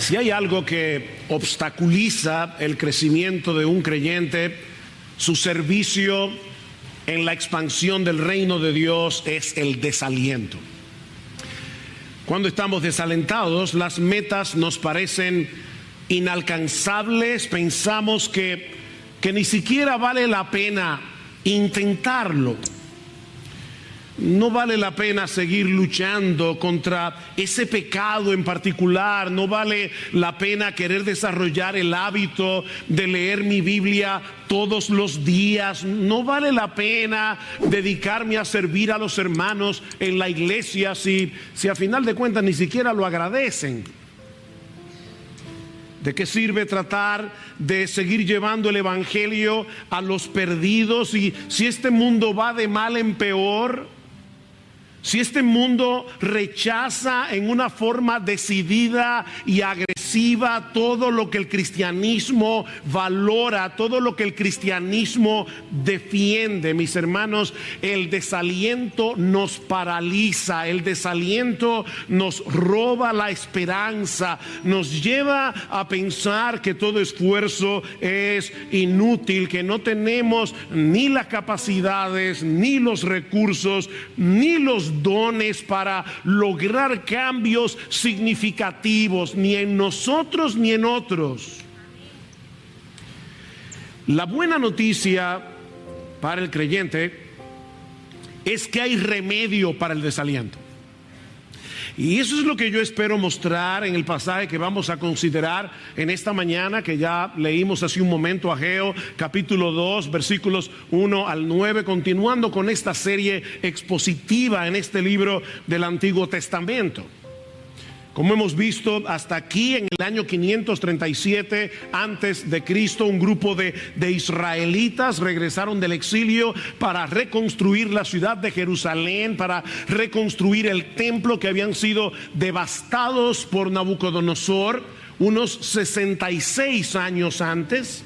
Si hay algo que obstaculiza el crecimiento de un creyente, su servicio en la expansión del reino de Dios, es el desaliento. Cuando estamos desalentados, las metas nos parecen inalcanzables, pensamos que ni siquiera vale la pena intentarlo. No vale la pena seguir luchando contra ese pecado en particular. No vale la pena querer desarrollar el hábito de leer mi Biblia todos los días. No vale la pena dedicarme a servir a los hermanos en la iglesia si a final de cuentas ni siquiera lo agradecen. ¿De qué sirve tratar de seguir llevando el evangelio a los perdidos y si este mundo va de mal en peor? Si este mundo rechaza en una forma decidida y agresiva todo lo que el cristianismo valora, todo lo que el cristianismo defiende, mis hermanos, el desaliento nos paraliza, el desaliento nos roba la esperanza, nos lleva a pensar que todo esfuerzo es inútil, que no tenemos ni las capacidades, ni los recursos, ni los dones para lograr cambios significativos, ni en nosotros ni en otros. La buena noticia para el creyente es que hay remedio para el desaliento. Y eso es lo que yo espero mostrar en el pasaje que vamos a considerar en esta mañana, que ya leímos hace un momento, Ageo capítulo 2 versículos 1 al 9, continuando con esta serie expositiva en este libro del Antiguo Testamento. Como hemos visto hasta aquí, en el año 537 antes de Cristo, un grupo de israelitas regresaron del exilio para reconstruir la ciudad de Jerusalén, para reconstruir el templo que habían sido devastados por Nabucodonosor unos 66 años antes.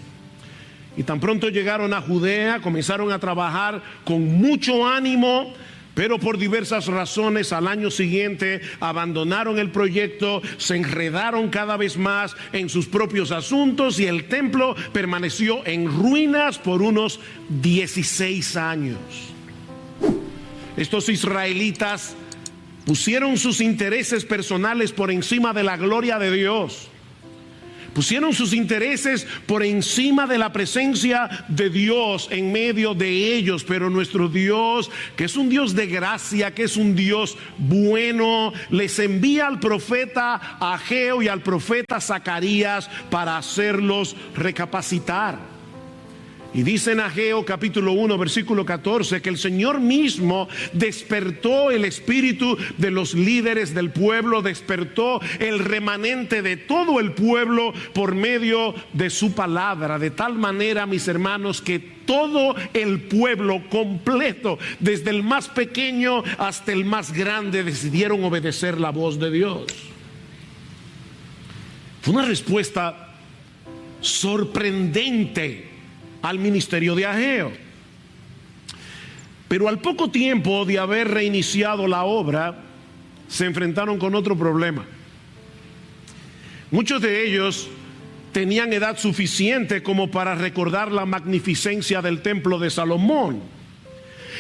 Y tan pronto llegaron a Judea, comenzaron a trabajar con mucho ánimo, pero por diversas razones al año siguiente abandonaron el proyecto, se enredaron cada vez más en sus propios asuntos y el templo permaneció en ruinas por unos 16 años. Estos israelitas pusieron sus intereses personales por encima de la gloria de Dios. Pusieron sus intereses por encima de la presencia de Dios en medio de ellos. Pero nuestro Dios, que es un Dios de gracia, que es un Dios bueno, les envía al profeta Ageo y al profeta Zacarías para hacerlos recapacitar. Y dice en Ageo capítulo 1 versículo 14 que el Señor mismo despertó el espíritu de los líderes del pueblo, despertó el remanente de todo el pueblo por medio de su palabra, de tal manera, mis hermanos, que todo el pueblo completo, desde el más pequeño hasta el más grande, decidieron obedecer la voz de Dios. Fue una respuesta sorprendente al ministerio de Ageo. Pero al poco tiempo de haber reiniciado la obra, se enfrentaron con otro problema. Muchos de ellos tenían edad suficiente como para recordar la magnificencia del templo de Salomón.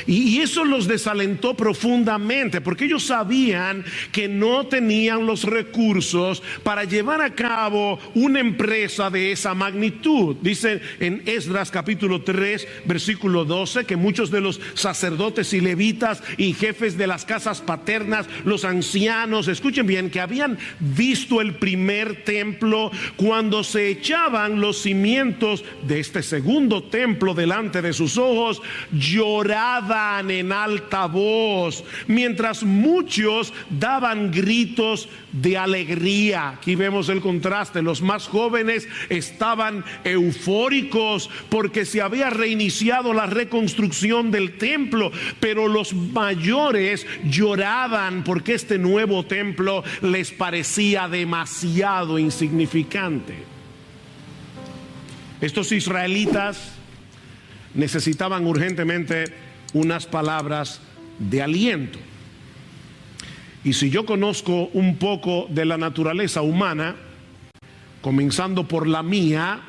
Y eso los desalentó profundamente, porque ellos sabían que no tenían los recursos para llevar a cabo una empresa de esa magnitud. Dice en Esdras capítulo 3 versículo 12 que muchos de los sacerdotes y levitas y jefes de las casas paternas, los ancianos, escuchen bien, que habían visto el primer templo, cuando se echaban los cimientos de este segundo templo delante de sus ojos, lloraban en alta voz, mientras muchos daban gritos de alegría. Aquí vemos el contraste. Los más jóvenes estaban eufóricos porque se había reiniciado la reconstrucción del templo, pero los mayores lloraban porque este nuevo templo les parecía demasiado insignificante. Estos israelitas necesitaban urgentemente unas palabras de aliento. Y si yo conozco un poco de la naturaleza humana, comenzando por la mía.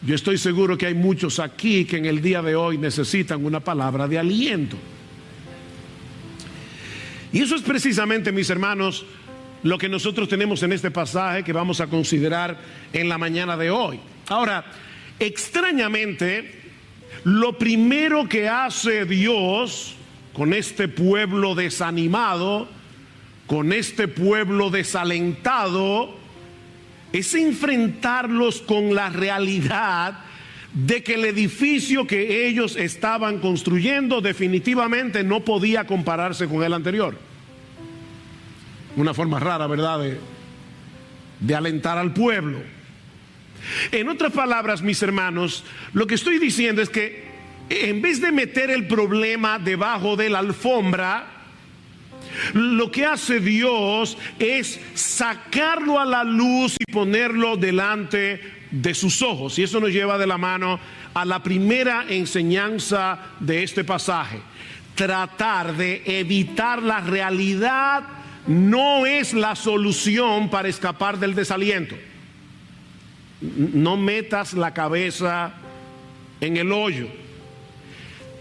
Yo estoy seguro que hay muchos aquí que en el día de hoy necesitan una palabra de aliento. Y eso es precisamente, mis hermanos, lo que nosotros tenemos en este pasaje que vamos a considerar en la mañana de hoy. Ahora, extrañamente, lo primero que hace Dios con este pueblo desanimado, con este pueblo desalentado, es enfrentarlos con la realidad de que el edificio que ellos estaban construyendo definitivamente no podía compararse con el anterior. Una forma rara, ¿verdad?, de alentar al pueblo. En otras palabras, mis hermanos, lo que estoy diciendo es que en vez de meter el problema debajo de la alfombra, lo que hace Dios es sacarlo a la luz y ponerlo delante de sus ojos. Y eso nos lleva de la mano a la primera enseñanza de este pasaje. Tratar de evitar la realidad no es la solución para escapar del desaliento. No metas la cabeza en el hoyo.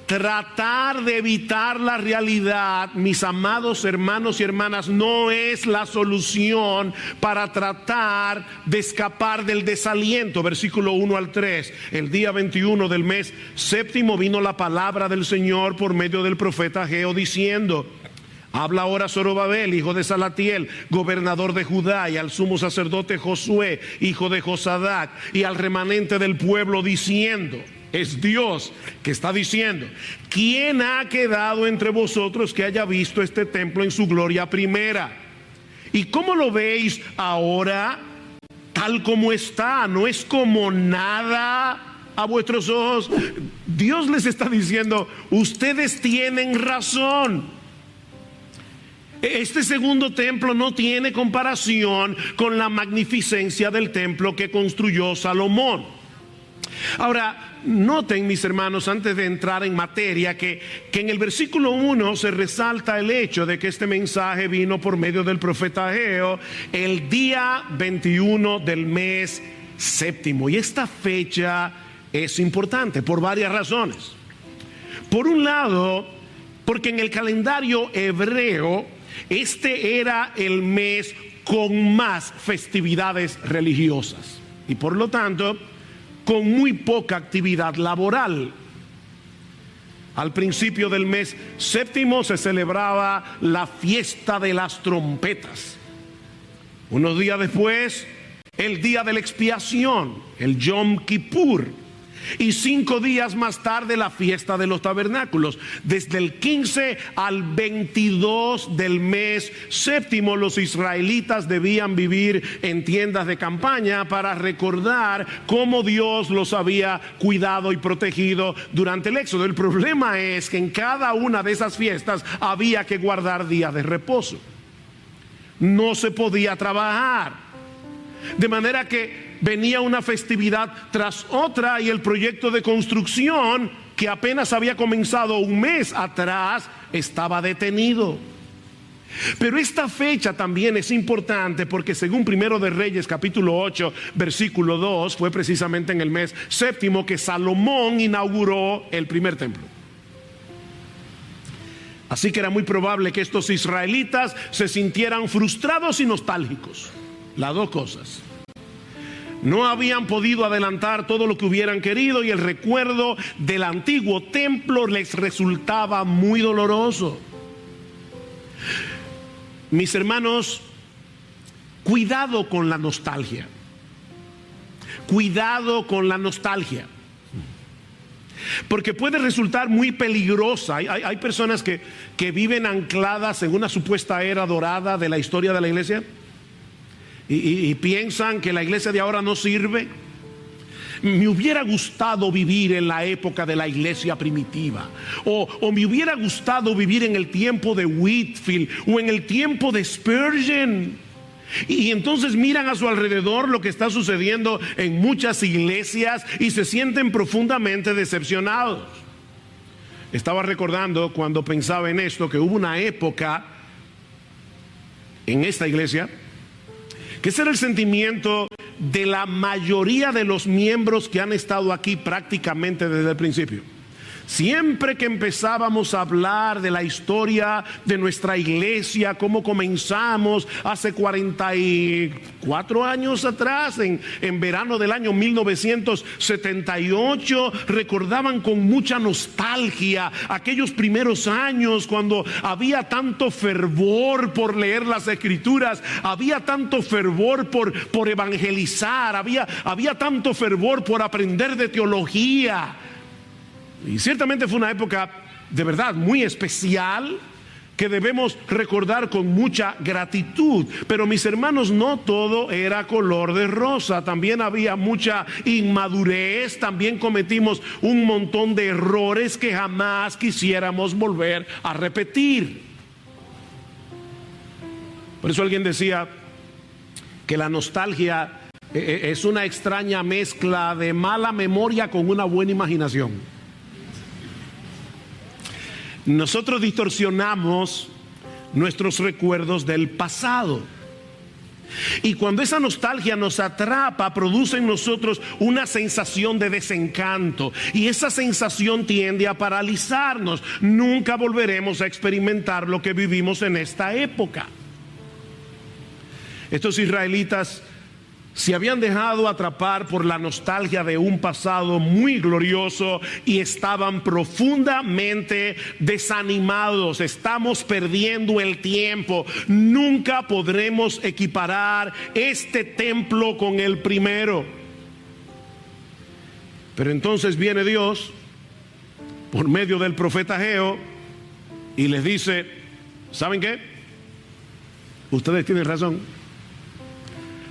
Tratar de evitar la realidad, mis amados hermanos y hermanas, no es la solución para tratar de escapar del desaliento. Versículo 1 al 3. El día 21 del mes séptimo vino la palabra del Señor por medio del profeta Ageo diciendo: habla ahora Zorobabel, hijo de Salatiel, gobernador de Judá, y al sumo sacerdote Josué, hijo de Josadac, y al remanente del pueblo diciendo. Es Dios que está diciendo: ¿quién ha quedado entre vosotros que haya visto este templo en su gloria primera? ¿Y cómo lo veis ahora? Tal como está, no es como nada a vuestros ojos. Dios les está diciendo: ustedes tienen razón. Este segundo templo no tiene comparación con la magnificencia del templo que construyó Salomón. Ahora, noten, mis hermanos, antes de entrar en materia, que en el versículo 1 se resalta el hecho de que este mensaje vino por medio del profeta Ageo el día 21 del mes séptimo. Y esta fecha es importante por varias razones. Por un lado, porque en el calendario hebreo este era el mes con más festividades religiosas y por lo tanto con muy poca actividad laboral. Al principio del mes séptimo se celebraba la fiesta de las trompetas. Unos días después, el día de la expiación, el Yom Kippur. Y 5 días más tarde, la fiesta de los tabernáculos. Desde el 15 al 22 del mes séptimo, los israelitas debían vivir en tiendas de campaña para recordar cómo Dios los había cuidado y protegido durante el éxodo. El problema es que en cada una de esas fiestas había que guardar días de reposo. No se podía trabajar. De manera que venía una festividad tras otra y el proyecto de construcción, que apenas había comenzado un mes atrás, estaba detenido. Pero esta fecha también es importante porque según Primero de Reyes capítulo 8 versículo 2 fue precisamente en el mes séptimo que Salomón inauguró el primer templo. Así que era muy probable que estos israelitas se sintieran frustrados y nostálgicos. Las dos cosas. No habían podido adelantar todo lo que hubieran querido y el recuerdo del antiguo templo les resultaba muy doloroso. Mis hermanos, cuidado con la nostalgia. Cuidado con la nostalgia. Porque puede resultar muy peligrosa. Hay personas que viven ancladas en una supuesta era dorada de la historia de la iglesia. Y piensan que la iglesia de ahora no sirve. Me hubiera gustado vivir en la época de la iglesia primitiva, o me hubiera gustado vivir en el tiempo de Whitefield o en el tiempo de Spurgeon. Y entonces miran a su alrededor lo que está sucediendo en muchas iglesias y se sienten profundamente decepcionados. Estaba recordando cuando pensaba en esto que hubo una época en esta iglesia que ese era el sentimiento de la mayoría de los miembros que han estado aquí prácticamente desde el principio. Siempre que empezábamos a hablar de la historia de nuestra iglesia, cómo comenzamos hace 44 años atrás, en verano del año 1978, recordaban con mucha nostalgia aquellos primeros años cuando había tanto fervor por leer las escrituras, había tanto fervor por evangelizar, había tanto fervor por aprender de teología. Y ciertamente fue una época de verdad muy especial que debemos recordar con mucha gratitud. Pero mis hermanos, no todo era color de rosa. También había mucha inmadurez, también cometimos un montón de errores que jamás quisiéramos volver a repetir. Por eso alguien decía que la nostalgia es una extraña mezcla de mala memoria con una buena imaginación. Nosotros distorsionamos nuestros recuerdos del pasado. Y cuando esa nostalgia nos atrapa, produce en nosotros una sensación de desencanto. Y esa sensación tiende a paralizarnos. Nunca volveremos a experimentar lo que vivimos en esta época. Estos israelitas se habían dejado atrapar por la nostalgia de un pasado muy glorioso y estaban profundamente desanimados. Estamos perdiendo el tiempo. Nunca podremos equiparar este templo con el primero. Pero entonces viene Dios por medio del profeta Ageo y les dice: ¿saben qué? Ustedes tienen razón.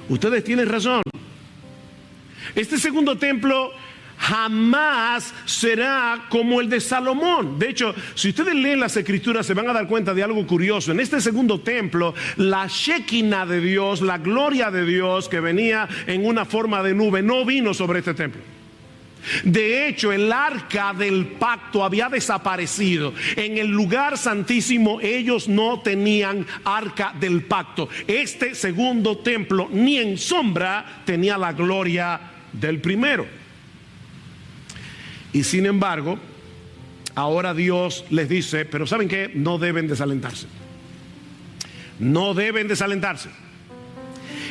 Ustedes tienen razón. Este segundo templo jamás será como el de Salomón. De hecho, si ustedes leen las escrituras se van a dar cuenta de algo curioso. En este segundo templo, la Shekinah de Dios, la gloria de Dios que venía en una forma de nube, no vino sobre este templo. De hecho, el arca del pacto había desaparecido. En el lugar santísimo ellos no tenían arca del pacto. Este segundo templo ni en sombra tenía la gloria del primero. Y sin embargo, ahora Dios les dice: pero ¿saben qué? No deben desalentarse. No deben desalentarse.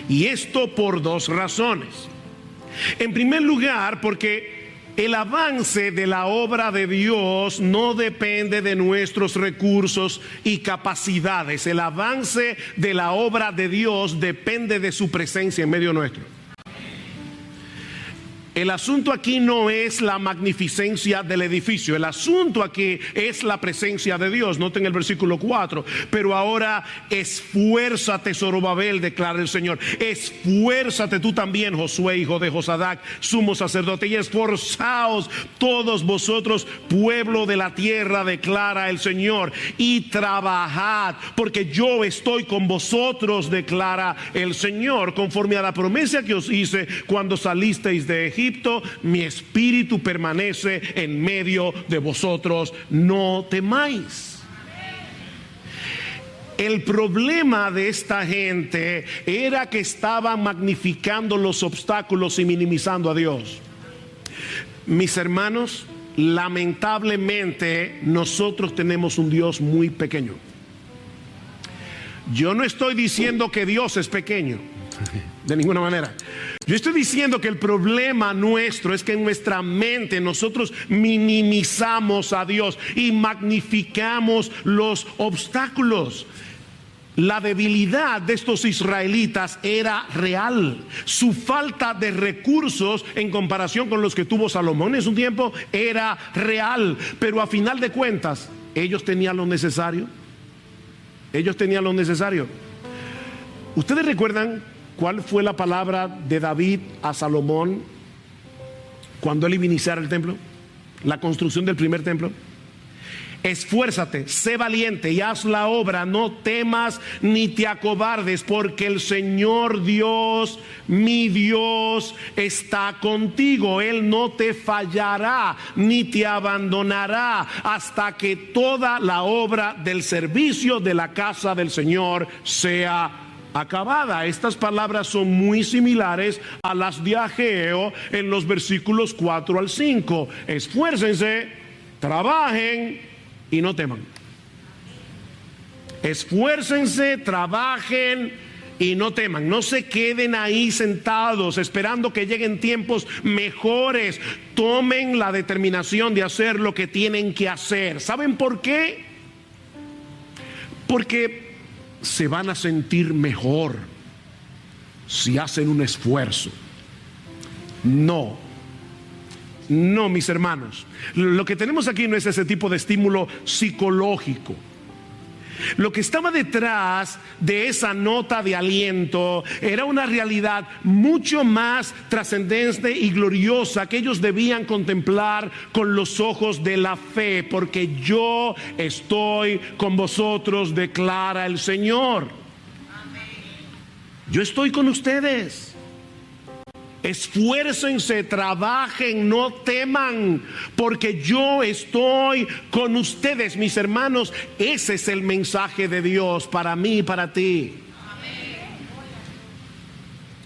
Y esto por dos razones. En primer lugar, porque el avance de la obra de Dios no depende de nuestros recursos y capacidades. El avance de la obra de Dios depende de su presencia en medio nuestro. El asunto aquí no es la magnificencia del edificio. El asunto aquí es la presencia de Dios. Noten el versículo 4. Pero ahora esfuérzate, Zorobabel, declara el Señor. Esfuérzate tú también, Josué, hijo de Josadac, sumo sacerdote. Y esforzaos todos vosotros, pueblo de la tierra, declara el Señor. Y trabajad, porque yo estoy con vosotros, declara el Señor. Conforme a la promesa que os hice cuando salisteis de Egipto, mi espíritu permanece en medio de vosotros, no temáis. El problema de esta gente era que estaban magnificando los obstáculos y minimizando a Dios. Mis hermanos, lamentablemente nosotros tenemos un Dios muy pequeño. Yo no estoy diciendo que Dios es pequeño, de ninguna manera. Yo estoy diciendo que el problema nuestro es que en nuestra mente nosotros minimizamos a Dios y magnificamos los obstáculos. La debilidad de estos israelitas era real. Su falta de recursos en comparación con los que tuvo Salomón en su tiempo era real. Pero a final de cuentas, ellos tenían lo necesario. Ellos tenían lo necesario. ¿Ustedes recuerdan cuál fue la palabra de David a Salomón cuando él iba a iniciar el templo? La construcción del primer templo. Esfuérzate, sé valiente y haz la obra, no temas ni te acobardes, porque el Señor Dios, mi Dios, está contigo. Él no te fallará ni te abandonará hasta que toda la obra del servicio de la casa del Señor sea acabada. Estas palabras son muy similares a las de Ageo en los versículos 4 al 5. Esfuércense, trabajen y no teman. Esfuércense, trabajen y no teman. No se queden ahí sentados esperando que lleguen tiempos mejores. Tomen la determinación de hacer lo que tienen que hacer. ¿Saben por qué? Porque se van a sentir mejor si hacen un esfuerzo. No, mis hermanos. Lo que tenemos aquí no es ese tipo de estímulo psicológico. Lo que estaba detrás de esa nota de aliento era una realidad mucho más trascendente y gloriosa que ellos debían contemplar con los ojos de la fe, porque yo estoy con vosotros, declara el Señor. Yo estoy con ustedes. Esfuércense, trabajen, no teman, porque yo estoy con ustedes, mis hermanos. Ese es el mensaje de Dios para mí y para ti.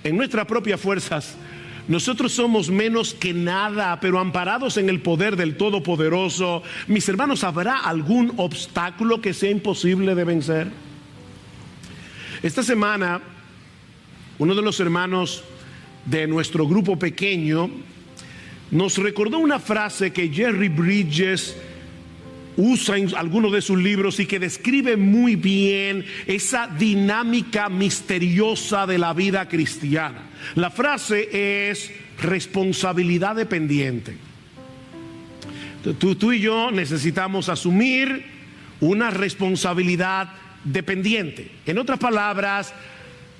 En nuestras propias fuerzas, nosotros somos menos que nada, pero amparados en el poder del Todopoderoso, mis hermanos, ¿habrá algún obstáculo que sea imposible de vencer? Esta semana, uno de los hermanos de nuestro grupo pequeño nos recordó una frase que Jerry Bridges usa en algunos de sus libros y que describe muy bien esa dinámica misteriosa de la vida cristiana. La frase es responsabilidad dependiente. Tú y yo necesitamos asumir una responsabilidad dependiente. En otras palabras,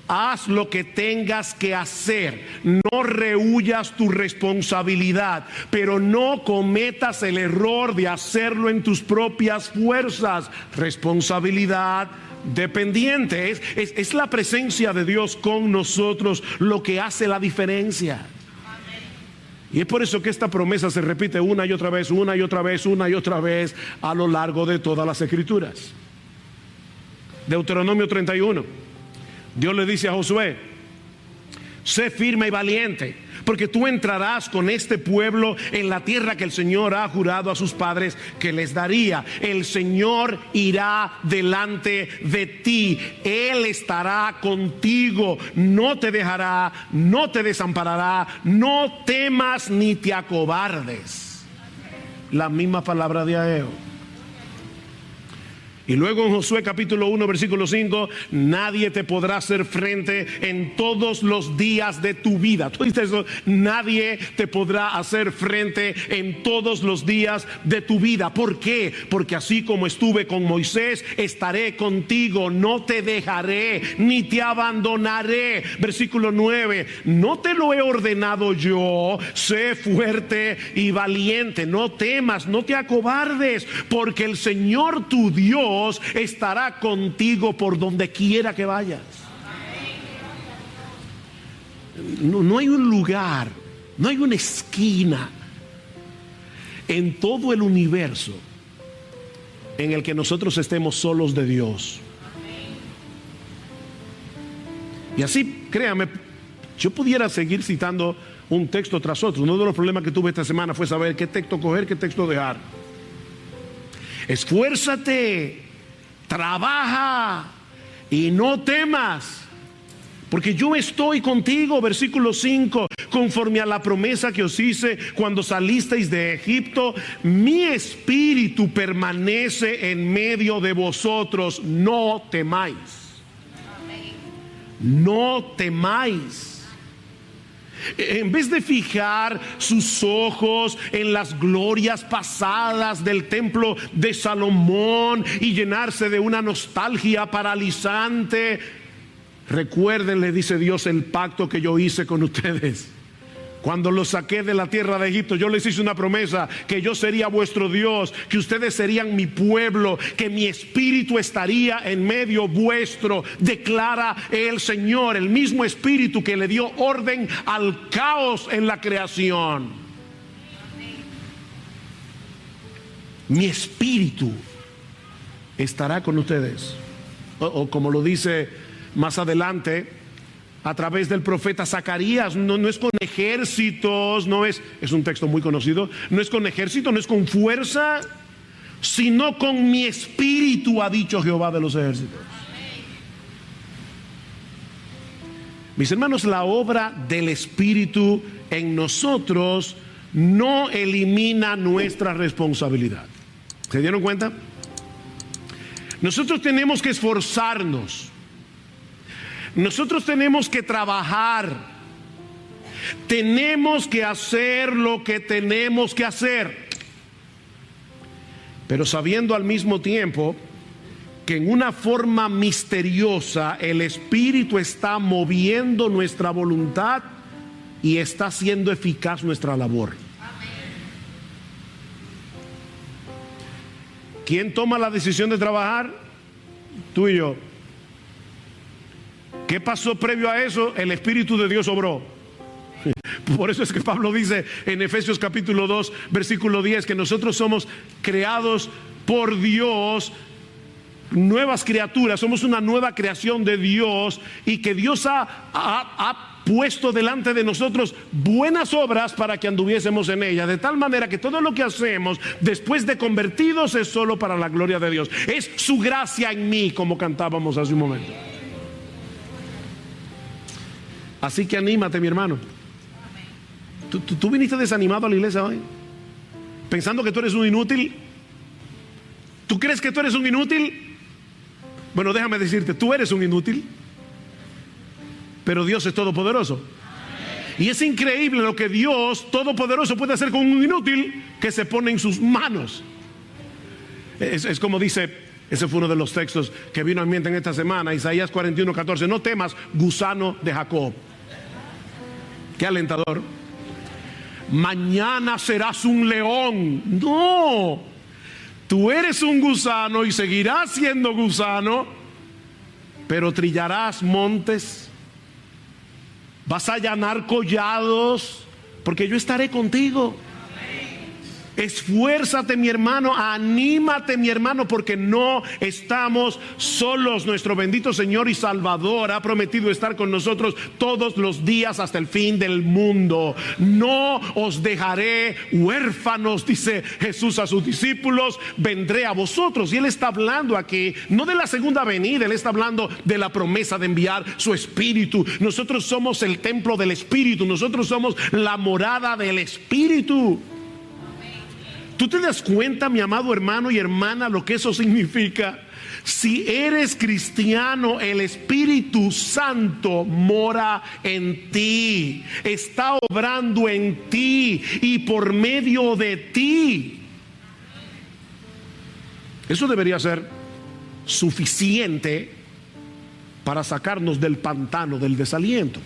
haz lo que tengas que hacer. No rehuyas tu responsabilidad, pero no cometas el error de hacerlo en tus propias fuerzas. Responsabilidad dependiente. Es la presencia de Dios con nosotros lo que hace la diferencia. Y es por eso que esta promesa se repite una y otra vez, una y otra vez, una y otra vez a lo largo de todas las Escrituras. Deuteronomio 31. Dios le dice a Josué: sé firme y valiente, porque tú entrarás con este pueblo en la tierra que el Señor ha jurado a sus padres que les daría. El Señor irá delante de ti. Él estará contigo. No te dejará, no te desamparará. No temas ni te acobardes. La misma palabra de Ageo. Y luego en Josué capítulo 1 versículo 5, nadie te podrá hacer frente en todos los días de tu vida. ¿Tú dices eso? Nadie te podrá hacer frente en todos los días de tu vida. ¿Por qué? Porque así como estuve con Moisés, estaré contigo. No te dejaré ni te abandonaré. Versículo 9, no te lo he ordenado yo. Sé fuerte y valiente. No temas, no te acobardes, porque el Señor tu Dios estará contigo por donde quiera que vayas. No hay un lugar, no hay una esquina en todo el universo en el que nosotros estemos solos de Dios. Y así, créame, yo pudiera seguir citando un texto tras otro. Uno de los problemas que tuve esta semana fue saber qué texto coger, qué texto dejar. Esfuérzate, trabaja y no temas, porque yo estoy contigo. Versículo 5, conforme a la promesa que os hice cuando salisteis de Egipto, mi espíritu permanece en medio de vosotros. No temáis. No temáis. En vez de fijar sus ojos en las glorias pasadas del templo de Salomón y llenarse de una nostalgia paralizante, recuerden, le dice Dios, el pacto que yo hice con ustedes. Cuando los saqué de la tierra de Egipto, yo les hice una promesa, que yo sería vuestro Dios, que ustedes serían mi pueblo, que mi espíritu estaría en medio vuestro, declara el Señor, el mismo espíritu que le dio orden al caos en la creación. Mi espíritu estará con ustedes. O como lo dice más adelante a través del profeta Zacarías. No es con ejércitos, es un texto muy conocido, no es con ejército, no es con fuerza, sino con mi espíritu, ha dicho Jehová de los ejércitos. Mis hermanos, la obra del Espíritu en nosotros no elimina nuestra responsabilidad. ¿Se dieron cuenta? Nosotros tenemos que esforzarnos. Nosotros tenemos que trabajar. Tenemos que hacer lo que tenemos que hacer. Pero sabiendo al mismo tiempo que en una forma misteriosa el Espíritu está moviendo nuestra voluntad y está haciendo eficaz nuestra labor. ¿Quién toma la decisión de trabajar? Tú y yo. ¿Qué pasó previo a eso? El Espíritu de Dios obró. Por eso es que Pablo dice en Efesios capítulo 2 versículo 10 que nosotros somos creados por Dios, nuevas criaturas, somos una nueva creación de Dios, y que Dios ha puesto delante de nosotros buenas obras para que anduviésemos en ellas, de tal manera que todo lo que hacemos después de convertidos es solo para la gloria de Dios. Es su gracia en mí, como cantábamos hace un momento. Así que anímate, mi hermano. ¿Tú viniste desanimado a la iglesia hoy? Pensando que tú eres un inútil. ¿Tú crees que tú eres un inútil? Bueno, déjame decirte, tú eres un inútil, pero Dios es todopoderoso. Y es increíble lo que Dios todopoderoso puede hacer con un inútil que se pone en sus manos. Es como dice, ese fue uno de los textos que vino a mi mente en esta semana, Isaías 41:14. No temas, gusano de Jacob. Qué alentador. Mañana serás un león. No, tú eres un gusano y seguirás siendo gusano, pero trillarás montes, vas a allanar collados, porque yo estaré contigo. Esfuérzate, mi hermano, anímate, mi hermano, porque no estamos solos. Nuestro bendito Señor y Salvador ha prometido estar con nosotros todos los días hasta el fin del mundo. No os dejaré huérfanos, dice Jesús a sus discípulos, vendré a vosotros. Y Él está hablando aquí no de la segunda venida, Él está hablando de la promesa de enviar su Espíritu. Nosotros somos el templo del Espíritu, nosotros somos la morada del Espíritu. ¿Tú te das cuenta, mi amado hermano y hermana, lo que eso significa? Si eres cristiano, el Espíritu Santo mora en ti, está obrando en ti y por medio de ti. Eso debería ser suficiente para sacarnos del pantano del desaliento.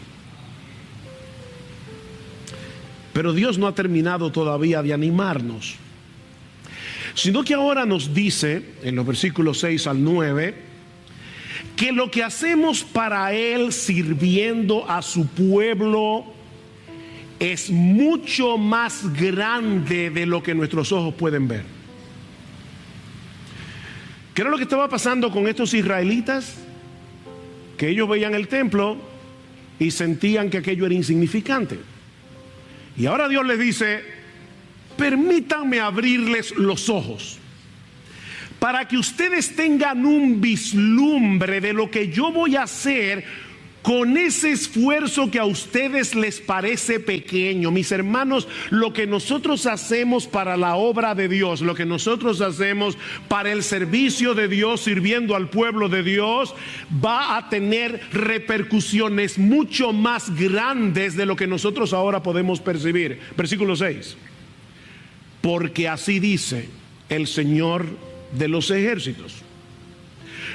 Pero Dios no ha terminado todavía de animarnos, sino que ahora nos dice en los versículos 6 al 9 que lo que hacemos para Él sirviendo a su pueblo es mucho más grande de lo que nuestros ojos pueden ver. ¿Qué era lo que estaba pasando con estos israelitas? Que ellos veían el templo y sentían que aquello era insignificante. Y ahora Dios les dice: permítanme abrirles los ojos para que ustedes tengan un vislumbre de lo que yo voy a hacer con ese esfuerzo que a ustedes les parece pequeño. Mis hermanos, lo que nosotros hacemos para la obra de Dios, lo que nosotros hacemos para el servicio de Dios, sirviendo al pueblo de Dios, va a tener repercusiones mucho más grandes de lo que nosotros ahora podemos percibir. Versículo 6. Porque así dice el Señor de los ejércitos: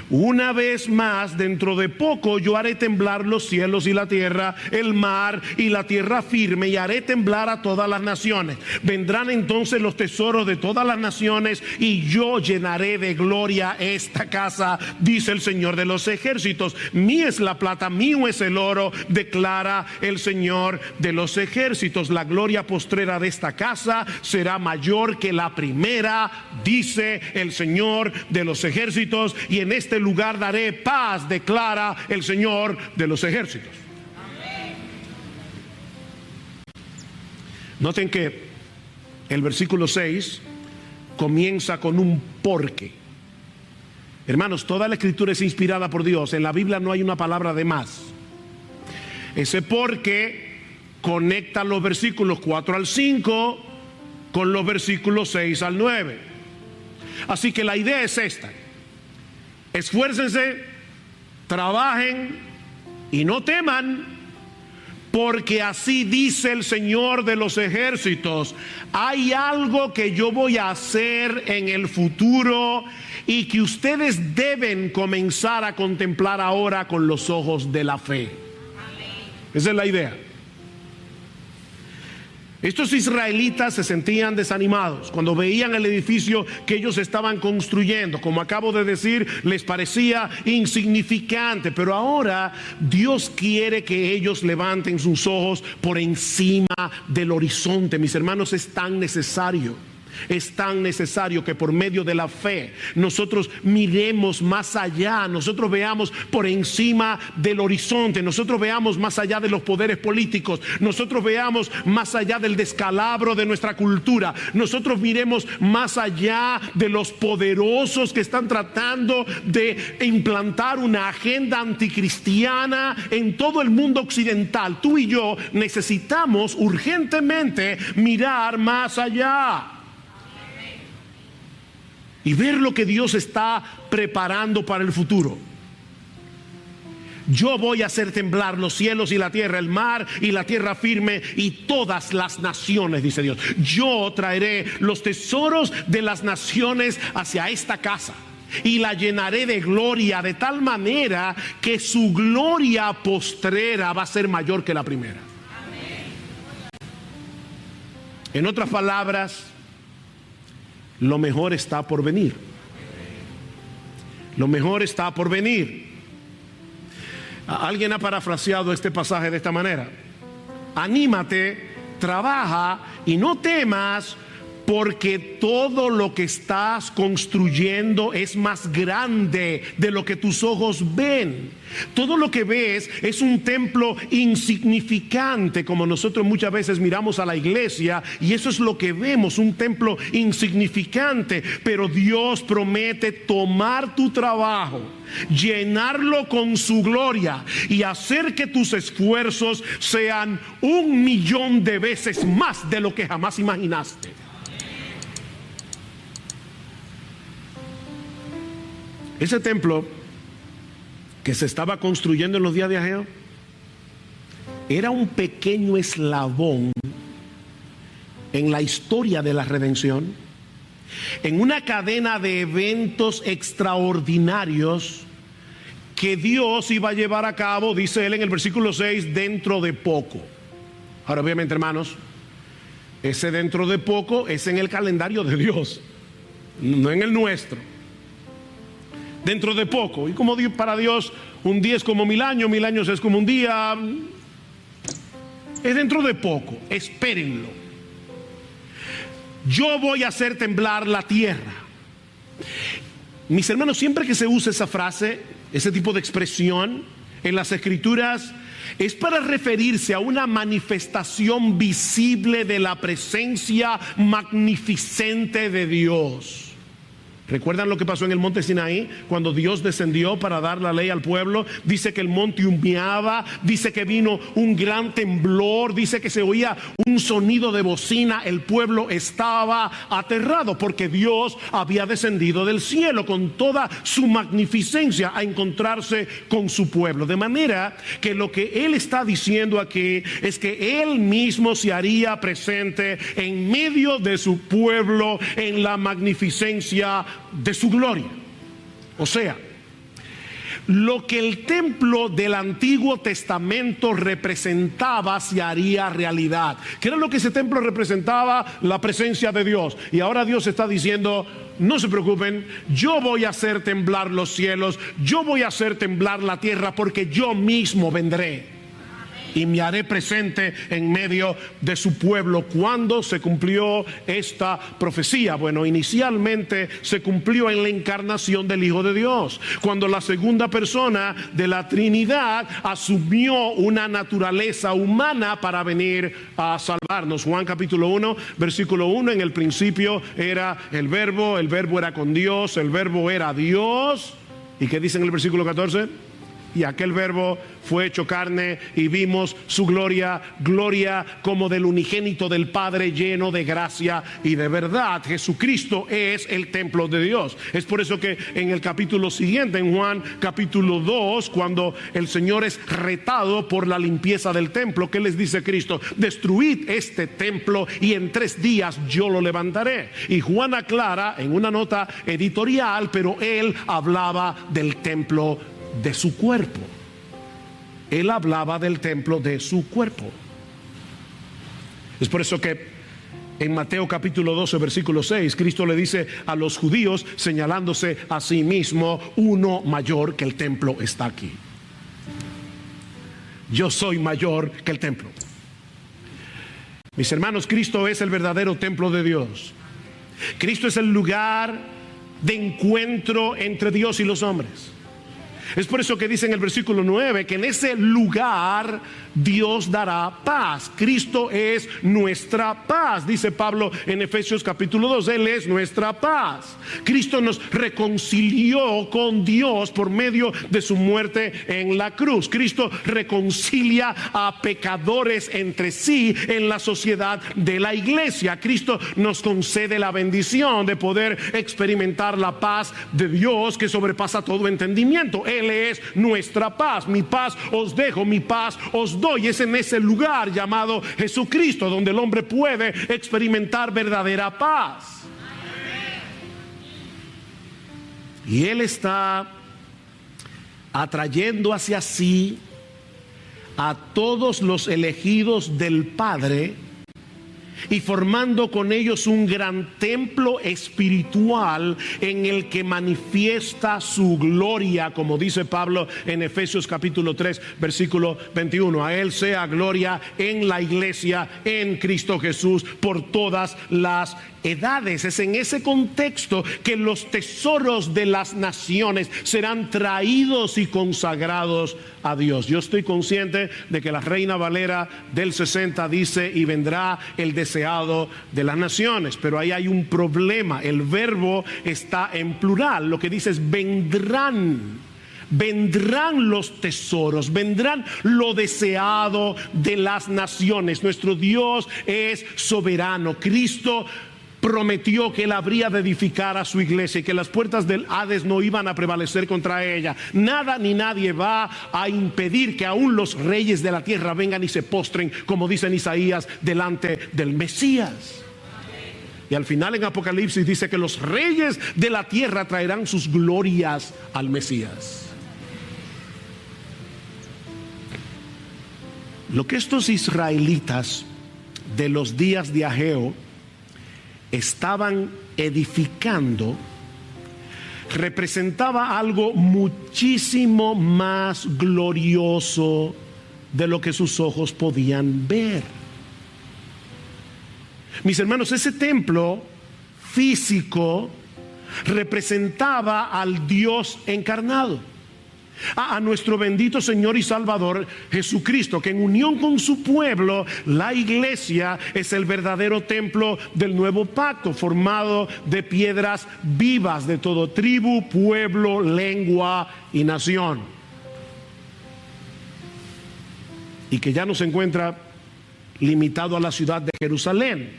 una vez más, dentro de poco yo haré temblar los cielos y la tierra, el mar y la tierra firme, y haré temblar a todas las naciones. Vendrán entonces los tesoros de todas las naciones, y yo llenaré de gloria esta casa, dice el Señor de los ejércitos. Mía es la plata, mío es el oro, declara el Señor de los ejércitos. La gloria postrera de esta casa será mayor que la primera, dice el Señor de los ejércitos, y en este este lugar daré paz, declara el Señor de los ejércitos. Noten que el versículo 6 comienza con un porque. Hermanos, toda la escritura es inspirada por Dios. En la Biblia no hay una palabra de más. Ese porque conecta los versículos 4 al 5 con los versículos 6 al 9. Así que la idea es esta: esfuércense, trabajen y no teman, porque así dice el Señor de los ejércitos: hay algo que yo voy a hacer en el futuro y que ustedes deben comenzar a contemplar ahora con los ojos de la fe. Esa es la idea. Estos israelitas se sentían desanimados cuando veían el edificio que ellos estaban construyendo. Como acabo de decir, les parecía insignificante, pero ahora Dios quiere que ellos levanten sus ojos por encima del horizonte. Mis hermanos, es tan necesario que por medio de la fe nosotros miremos más allá, nosotros veamos por encima del horizonte, nosotros veamos más allá de los poderes políticos, nosotros veamos más allá del descalabro de nuestra cultura, nosotros miremos más allá de los poderosos que están tratando de implantar una agenda anticristiana en todo el mundo occidental. Tú y yo necesitamos urgentemente mirar más allá y ver lo que Dios está preparando para el futuro. Yo voy a hacer temblar los cielos y la tierra, el mar y la tierra firme y todas las naciones, dice Dios. Yo traeré los tesoros de las naciones hacia esta casa y la llenaré de gloria, de tal manera que su gloria postrera va a ser mayor que la primera. En otras palabras, lo mejor está por venir. Lo mejor está por venir. Alguien ha parafraseado este pasaje de esta manera: anímate, trabaja y no temas, porque todo lo que estás construyendo es más grande de lo que tus ojos ven. Todo lo que ves es un templo insignificante, como nosotros muchas veces miramos a la iglesia y eso es lo que vemos, un templo insignificante. Pero Dios promete tomar tu trabajo, llenarlo con su gloria y hacer que tus esfuerzos sean 1,000,000 de veces más de lo que jamás imaginaste. Ese templo que se estaba construyendo en los días de Ageo era un pequeño eslabón en la historia de la redención, en una cadena de eventos extraordinarios que Dios iba a llevar a cabo, dice él en el versículo 6, dentro de poco. Ahora, obviamente, hermanos, ese dentro de poco es en el calendario de Dios, no en el nuestro. Dentro de poco. Y como para Dios un día es como 1000 años, 1000 años es como un día. Es dentro de poco. Espérenlo. Yo voy a hacer temblar la tierra. Mis hermanos, siempre que se usa esa frase, ese tipo de expresión en las escrituras, es para referirse a una manifestación visible de la presencia magnificente de Dios. ¿Recuerdan lo que pasó en el monte Sinaí? Cuando Dios descendió para dar la ley al pueblo, dice que el monte humeaba, dice que vino un gran temblor, dice que se oía un sonido de bocina. El pueblo estaba aterrado porque Dios había descendido del cielo con toda su magnificencia a encontrarse con su pueblo. De manera que lo que él está diciendo aquí es que él mismo se haría presente en medio de su pueblo en la magnificencia de su gloria. O sea, lo que el templo del Antiguo Testamento representaba se haría realidad. ¿Qué era lo que ese templo representaba? La presencia de Dios. Y ahora Dios está diciendo: no se preocupen, yo voy a hacer temblar los cielos, yo voy a hacer temblar la tierra, porque yo mismo vendré. y me haré presente en medio de su pueblo. ¿Cuándo se cumplió esta profecía? Bueno, inicialmente se cumplió en la encarnación del Hijo de Dios, cuando la segunda persona de la Trinidad asumió una naturaleza humana para venir a salvarnos. Juan capítulo 1, versículo 1, en el principio era el verbo era con Dios, el verbo era Dios. ¿Y qué dice en el versículo 14? Y aquel verbo fue hecho carne y vimos su gloria, gloria como del unigénito del Padre, lleno de gracia y de verdad. Jesucristo es el templo de Dios. Es por eso que en el capítulo siguiente, en Juan capítulo 2, cuando el Señor es retado por la limpieza del templo, ¿qué les dice Cristo? Destruid este templo y en 3 días yo lo levantaré. Y Juan aclara en una nota editorial, pero él hablaba del templo de su cuerpo. Él hablaba del templo de su cuerpo. Es por eso que en Mateo capítulo 12 versículo 6 Cristo le dice a los judíos, señalándose a sí mismo: uno mayor que el templo está aquí. Yo soy mayor que el templo. Mis hermanos, Cristo es el verdadero templo de Dios. Cristo es el lugar de encuentro entre Dios y los hombres. Es por eso que dice en el versículo 9 que en ese lugar Dios dará paz. Cristo es nuestra paz, dice Pablo en Efesios capítulo 2. Él es nuestra paz. Cristo nos reconcilió con Dios por medio de su muerte en la cruz. Cristo reconcilia a pecadores entre sí en la sociedad de la iglesia. Cristo nos concede la bendición de poder experimentar la paz de Dios que sobrepasa todo entendimiento. Él es nuestra paz. Mi paz os dejo, mi paz os doy. Es en ese lugar llamado Jesucristo donde el hombre puede experimentar verdadera paz. Y Él está atrayendo hacia sí a todos los elegidos del Padre y formando con ellos un gran templo espiritual en el que manifiesta su gloria, como dice Pablo en Efesios capítulo 3 versículo 21. A Él sea gloria en la iglesia, en Cristo Jesús, por todas las edades. Es en ese contexto que los tesoros de las naciones serán traídos y consagrados a Dios. Yo estoy consciente de que la Reina Valera del 60 dice: y vendrá el deseado de las naciones, pero ahí hay un problema. El verbo está en plural. Lo que dice es vendrán. Vendrán los tesoros, vendrán lo deseado de las naciones. Nuestro Dios es soberano. Cristo prometió que Él habría de edificar a su iglesia y que las puertas del Hades no iban a prevalecer contra ella. Nada ni nadie va a impedir que aún los reyes de la tierra vengan y se postren, como dice en Isaías, delante del Mesías. Y al final en Apocalipsis dice que los reyes de la tierra traerán sus glorias al Mesías. Lo que estos israelitas de los días de Ageo estaban edificando representaba algo muchísimo más glorioso de lo que sus ojos podían ver. Mis hermanos, ese templo físico representaba al Dios encarnado, a nuestro bendito Señor y Salvador Jesucristo, que en unión con su pueblo, la iglesia, es el verdadero templo del nuevo pacto, formado de piedras vivas de todo tribu, pueblo, lengua y nación, y que ya no se encuentra limitado a la ciudad de Jerusalén,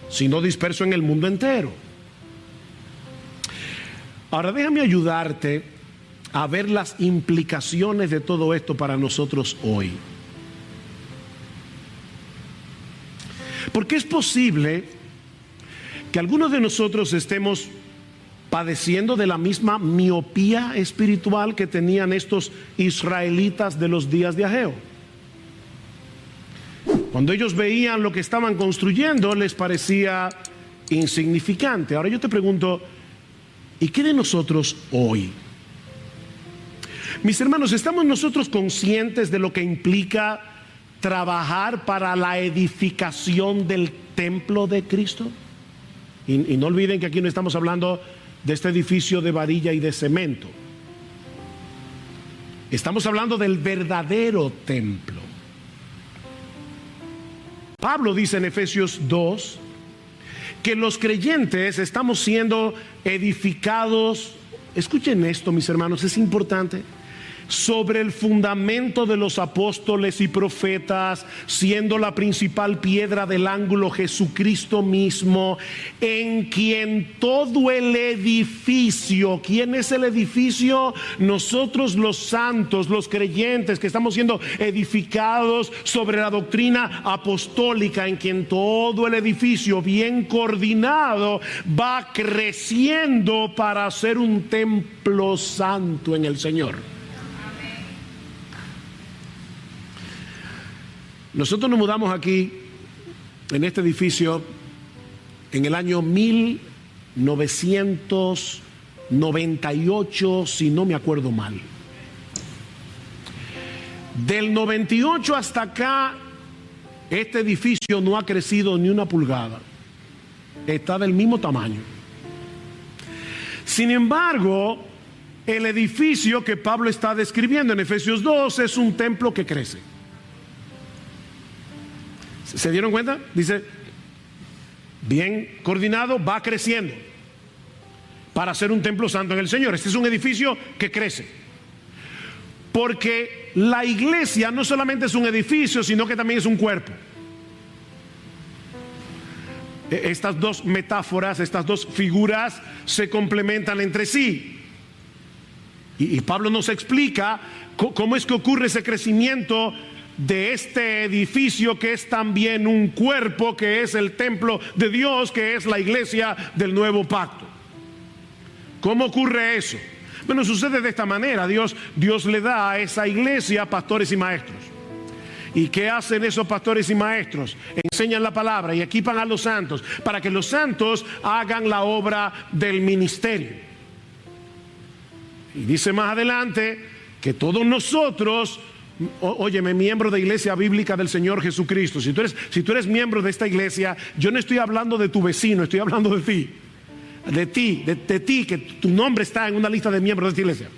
sino disperso en el mundo entero. Ahora déjame ayudarte a ver las implicaciones de todo esto para nosotros hoy. Porque es posible que algunos de nosotros estemos padeciendo de la misma miopía espiritual que tenían estos israelitas de los días de Ageo. Cuando ellos veían lo que estaban construyendo, les parecía insignificante. Ahora yo te pregunto, ¿y qué de nosotros hoy? Mis hermanos, ¿estamos nosotros conscientes de lo que implica trabajar para la edificación del templo de Cristo? Y no olviden que aquí no estamos hablando de este edificio de varilla y de cemento. Estamos hablando del verdadero templo. Pablo dice en Efesios 2 que los creyentes estamos siendo edificados, escuchen esto mis hermanos, es importante, sobre el fundamento de los apóstoles y profetas, siendo la principal piedra del ángulo Jesucristo mismo, en quien todo el edificio, ¿quién es el edificio? Nosotros los santos, los creyentes que estamos siendo edificados sobre la doctrina apostólica, en quien todo el edificio bien coordinado va creciendo para ser un templo santo en el Señor. Nosotros nos mudamos aquí, en este edificio, en el año 1998, si no me acuerdo mal. Del 98 hasta acá, este edificio no ha crecido ni una pulgada. Está del mismo tamaño. Sin embargo, el edificio que Pablo está describiendo en Efesios 2 es un templo que crece. ¿Se dieron cuenta? Dice, bien coordinado, va creciendo para ser un templo santo en el Señor. Este es un edificio que crece. Porque la iglesia no solamente es un edificio, sino que también es un cuerpo. Estas dos metáforas, estas dos figuras se complementan entre sí. Y Pablo nos explica cómo es que ocurre ese crecimiento de este edificio que es también un cuerpo, que es el templo de Dios, que es la iglesia del nuevo pacto. ¿Cómo ocurre eso? Bueno, sucede de esta manera. Dios le da a esa iglesia pastores y maestros. ¿Y qué hacen esos pastores y maestros? Enseñan la palabra y equipan a los santos para que los santos hagan la obra del ministerio. Y dice más adelante que todos nosotros, óyeme, miembro de Iglesia Bíblica del Señor Jesucristo, si tú eres miembro de esta iglesia, yo no estoy hablando de tu vecino, estoy hablando de ti. De ti, que tu nombre está en una lista de miembros de esta iglesia.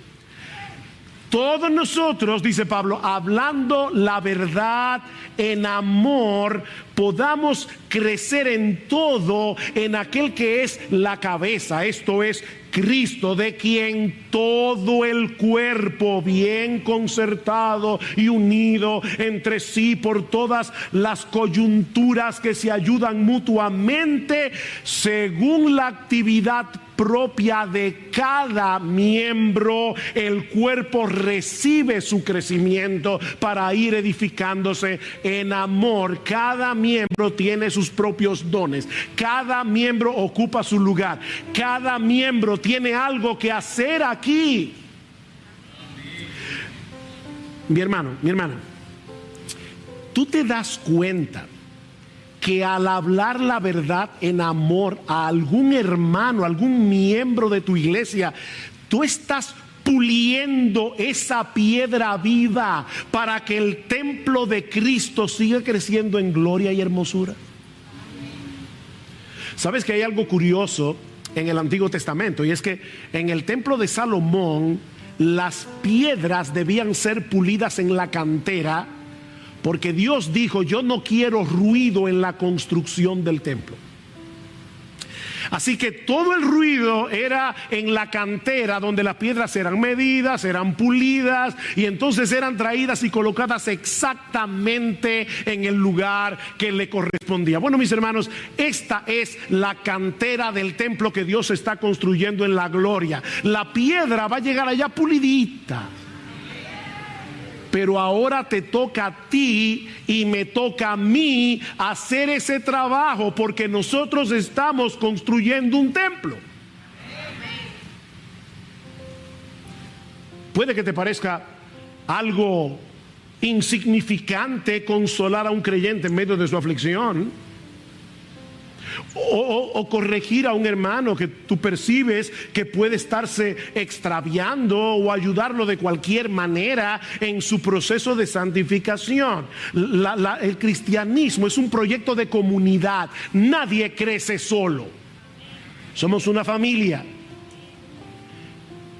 Todos nosotros, dice Pablo, hablando la verdad en amor, podamos crecer en todo en aquel que es la cabeza, esto es Cristo, de quien todo el cuerpo bien concertado y unido entre sí por todas las coyunturas que se ayudan mutuamente según la actividad propia de cada miembro, el cuerpo recibe su crecimiento para ir edificándose en amor. Cada miembro tiene sus propios dones, cada miembro ocupa su lugar, cada miembro tiene algo que hacer aquí. Mi hermano, mi hermana, tú te das cuenta que al hablar la verdad en amor a algún hermano, algún miembro de tu iglesia, tú estás puliendo esa piedra viva para que el templo de Cristo siga creciendo en gloria y hermosura. ¿Sabes que hay algo curioso en el Antiguo Testamento? Y es que en el templo de Salomón las piedras debían ser pulidas en la cantera, porque Dios dijo: yo no quiero ruido en la construcción del templo. Así que todo el ruido era en la cantera, donde las piedras eran medidas, eran pulidas y entonces eran traídas y colocadas exactamente en el lugar que le correspondía. Bueno, mis hermanos, esta es la cantera del templo que Dios está construyendo en la gloria. La piedra va a llegar allá pulidita. Pero ahora te toca a ti y me toca a mí hacer ese trabajo, porque nosotros estamos construyendo un templo. Puede que te parezca algo insignificante consolar a un creyente en medio de su aflicción, o corregir a un hermano que tú percibes que puede estarse extraviando, o ayudarlo de cualquier manera en su proceso de santificación. El cristianismo es un proyecto de comunidad. Nadie crece solo. Somos una familia.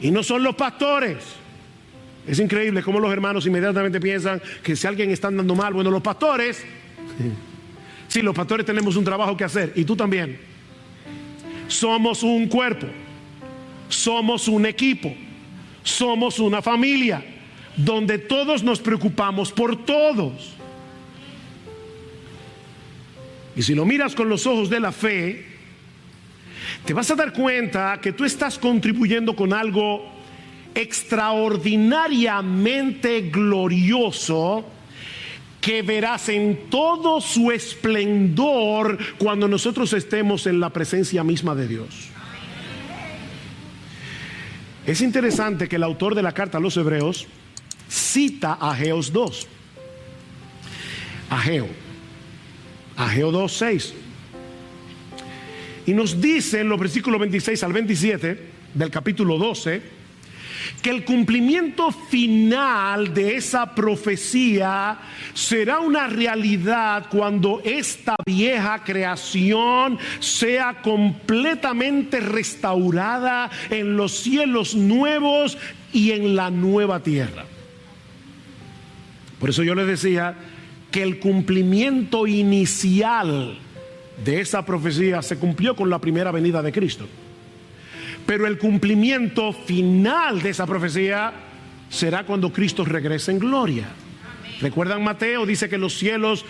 Y no son los pastores. Es increíble cómo los hermanos inmediatamente piensan que si alguien está andando mal, bueno, los pastores. Sí, los pastores tenemos un trabajo que hacer, y tú también. Somos un cuerpo, somos un equipo, somos una familia, donde todos nos preocupamos por todos. Y si lo miras con los ojos de la fe, te vas a dar cuenta que tú estás contribuyendo con algo extraordinariamente glorioso, que verás en todo su esplendor cuando nosotros estemos en la presencia misma de Dios. Es interesante que el autor de la carta a los Hebreos cita a Ageos 2. Ageo 2:6. Y nos dice en los versículos 26 al 27 del capítulo 12 que el cumplimiento final de esa profecía será una realidad cuando esta vieja creación sea completamente restaurada en los cielos nuevos y en la nueva tierra. Por eso yo les decía que el cumplimiento inicial de esa profecía se cumplió con la primera venida de Cristo. Pero el cumplimiento final de esa profecía será cuando Cristo regrese en gloria. ¿Recuerdan Mateo? Dice que los cielos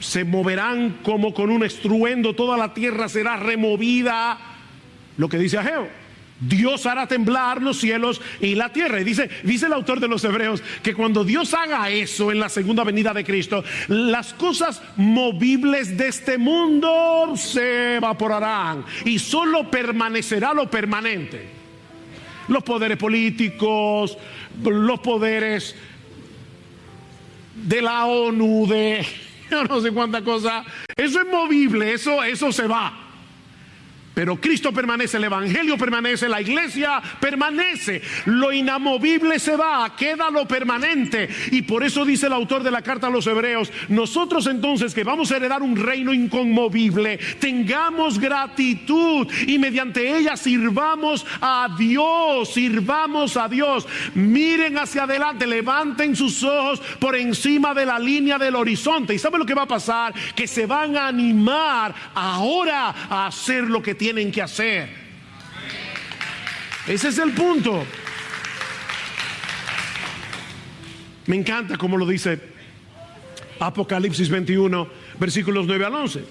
se moverán como con un estruendo, toda la tierra será removida. Lo que dice Ageo: Dios hará temblar los cielos y la tierra. Y dice el autor de los Hebreos que cuando Dios haga eso en la segunda venida de Cristo, las cosas movibles de este mundo se evaporarán y solo permanecerá lo permanente. Los poderes políticos, los poderes de la ONU, de yo no sé cuánta cosa. Eso es movible, eso se va. Pero Cristo permanece, el Evangelio permanece, la iglesia permanece. Lo inamovible se va, queda lo permanente. Y por eso dice el autor de la carta a los Hebreos: nosotros entonces, que vamos a heredar un reino inconmovible, tengamos gratitud y mediante ella sirvamos a Dios. Miren hacia adelante, levanten sus ojos por encima de la línea del horizonte. ¿Y saben lo que va a pasar? Que se van a animar ahora a hacer lo que tienen que hacer. Ese es el punto. Me encanta como lo dice Apocalipsis 21, versículos 9 al 11.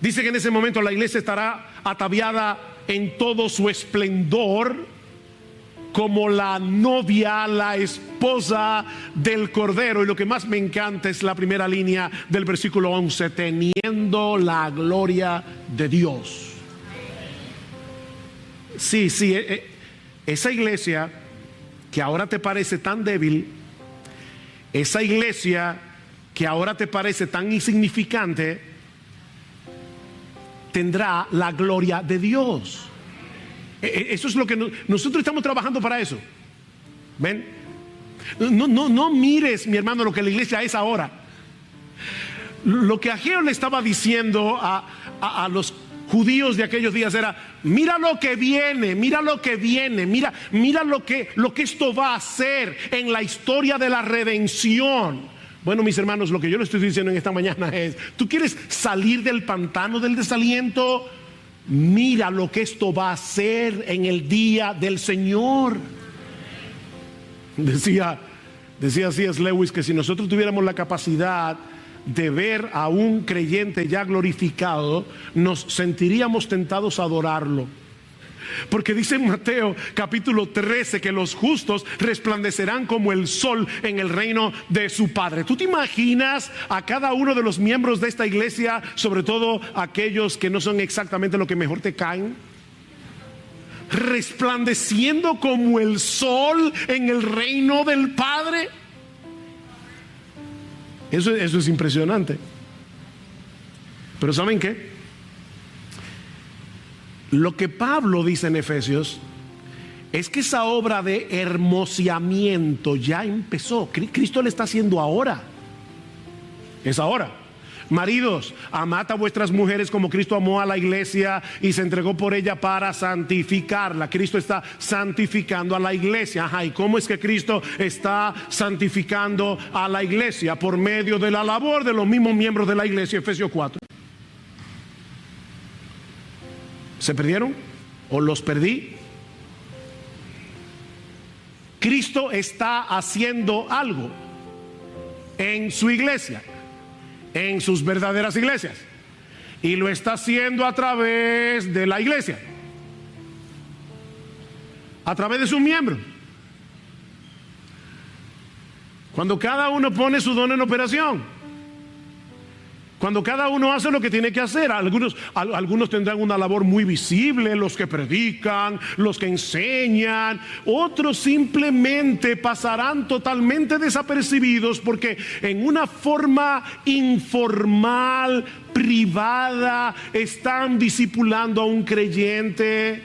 Dice que en ese momento la iglesia estará ataviada en todo su esplendor, como la novia, la esposa del Cordero. Y lo que más me encanta es la primera línea del versículo 11: teniendo la gloria de Dios. Sí, esa iglesia que ahora te parece tan débil, esa iglesia que ahora te parece tan insignificante, tendrá la gloria de Dios. Eso es lo que nosotros estamos trabajando para eso. ¿Ven? No mires, mi hermano, lo que la iglesia es ahora. Lo que Ageo le estaba diciendo a los judíos de aquellos días era: mira lo que viene, mira lo que viene, mira lo que esto va a hacer en la historia de la redención. Bueno, mis hermanos, lo que yo le estoy diciendo en esta mañana es: ¿tú quieres salir del pantano del desaliento? Mira lo que esto va a hacer en el día del Señor. Decía C.S. Lewis que si nosotros tuviéramos la capacidad de ver a un creyente ya glorificado, nos sentiríamos tentados a adorarlo. Porque dice en Mateo capítulo 13 que los justos resplandecerán como el sol en el reino de su Padre. ¿Tú te imaginas a cada uno de los miembros de esta iglesia, sobre todo aquellos que no son exactamente lo que mejor te caen, resplandeciendo como el sol en el reino del Padre? Eso es impresionante. Pero ¿saben qué? Lo que Pablo dice en Efesios es que esa obra de hermoseamiento ya empezó. Cristo le está haciendo ahora. Es ahora. Maridos, amad a vuestras mujeres como Cristo amó a la iglesia y se entregó por ella para santificarla. Cristo está santificando a la iglesia. Ajá, ¿y cómo es que Cristo está santificando a la iglesia? Por medio de la labor de los mismos miembros de la iglesia. Efesios 4. ¿Se perdieron? ¿O los perdí? Cristo está haciendo algo en su iglesia, en sus verdaderas iglesias, y lo está haciendo a través de la iglesia, a través de sus miembros. Cuando cada uno pone su don en operación, cuando cada uno hace lo que tiene que hacer. Algunos tendrán una labor muy visible, los que predican, los que enseñan. Otros simplemente pasarán totalmente desapercibidos porque en una forma informal, privada, están discipulando a un creyente.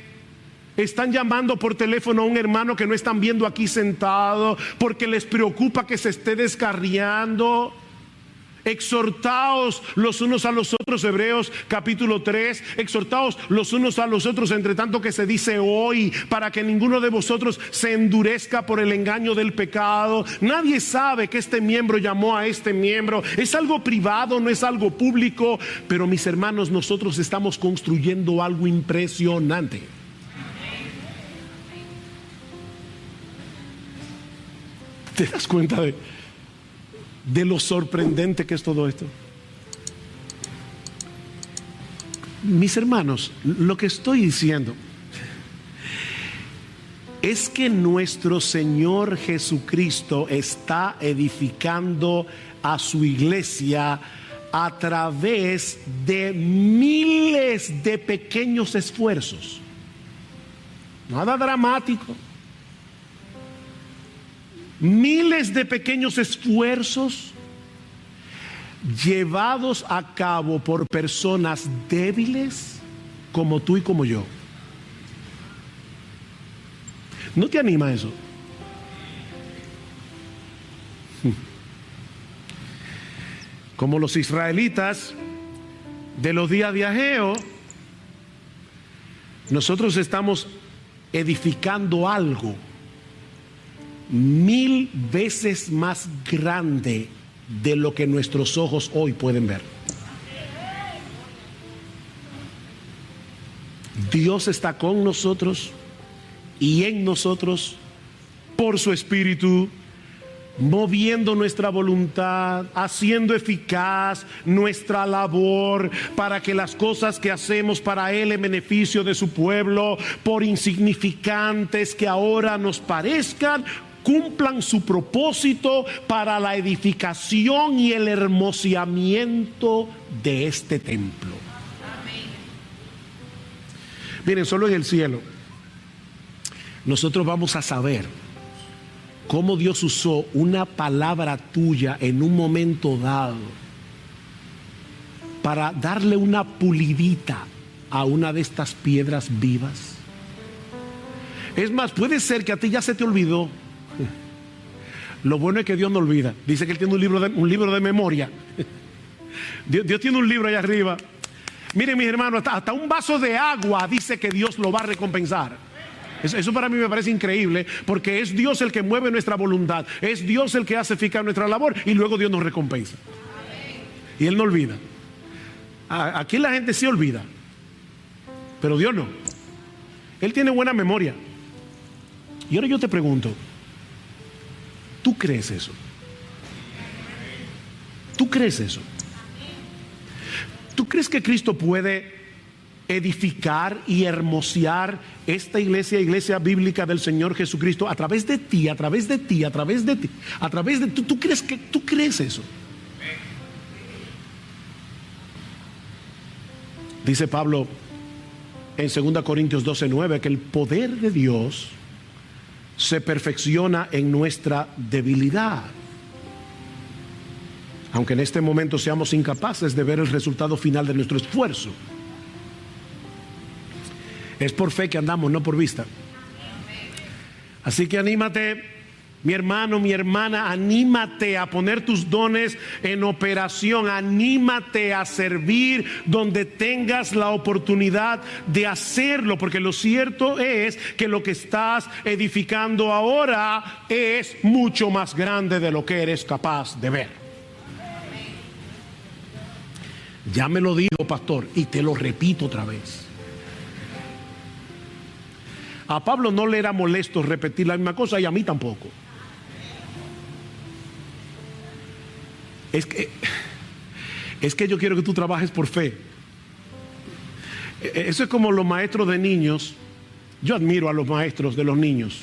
Están llamando por teléfono a un hermano que no están viendo aquí sentado porque les preocupa que se esté descarriando. Exhortaos los unos a los otros, Hebreos capítulo 3, exhortaos los unos a los otros entre tanto que se dice hoy, para que ninguno de vosotros se endurezca por el engaño del pecado. Nadie sabe que este miembro llamó a este miembro. Es algo privado, no es algo público. Pero mis hermanos, nosotros estamos construyendo algo impresionante. ¿Te das cuenta de lo sorprendente que es todo esto? Mis hermanos, lo que estoy diciendo es que nuestro Señor Jesucristo está edificando a su iglesia a través de miles de pequeños esfuerzos. Nada dramático. Miles de pequeños esfuerzos llevados a cabo por personas débiles como tú y como yo. ¿No te anima eso? Como los israelitas de los días de Ageo, nosotros estamos edificando algo 1000 veces más grande de lo que nuestros ojos hoy pueden ver. Dios está con nosotros y en nosotros por su Espíritu, moviendo nuestra voluntad, haciendo eficaz nuestra labor para que las cosas que hacemos para Él en beneficio de su pueblo, por insignificantes que ahora nos parezcan, cumplan su propósito para la edificación y el hermoseamiento de este templo. Amén. Miren, solo en el cielo nosotros vamos a saber cómo Dios usó una palabra tuya en un momento dado para darle una pulidita a una de estas piedras vivas. Es más, puede ser que a ti ya se te olvidó. Lo bueno es que Dios no olvida. Dice que Él tiene un libro de memoria. Dios tiene un libro allá arriba. Miren, mis hermanos, hasta un vaso de agua dice que Dios lo va a recompensar. Eso para mí me parece increíble, porque es Dios el que mueve nuestra voluntad, es Dios el que hace eficaz nuestra labor y luego Dios nos recompensa. Y Él no olvida. Aquí la gente sí olvida, pero Dios no. Él tiene buena memoria. Y ahora yo te pregunto, ¿tú crees eso? ¿Tú crees eso? ¿Tú crees que Cristo puede edificar y hermosear esta iglesia bíblica del Señor Jesucristo a través de ti, a través de ti, a través de ti, a través de tú crees eso? Dice Pablo en 2 Corintios 12:9 que el poder de Dios se perfecciona en nuestra debilidad. Aunque en este momento seamos incapaces de ver el resultado final de nuestro esfuerzo. Es por fe que andamos, no por vista. Así que anímate, mi hermano, mi hermana, anímate a poner tus dones en operación, anímate a servir donde tengas la oportunidad de hacerlo, porque lo cierto es que lo que estás edificando ahora es mucho más grande de lo que eres capaz de ver. Ya me lo dijo, pastor, y te lo repito otra vez. A Pablo no le era molesto repetir la misma cosa y a mí tampoco. Es que yo quiero que tú trabajes por fe. Eso es como los maestros de niños. Yo admiro a los maestros de los niños.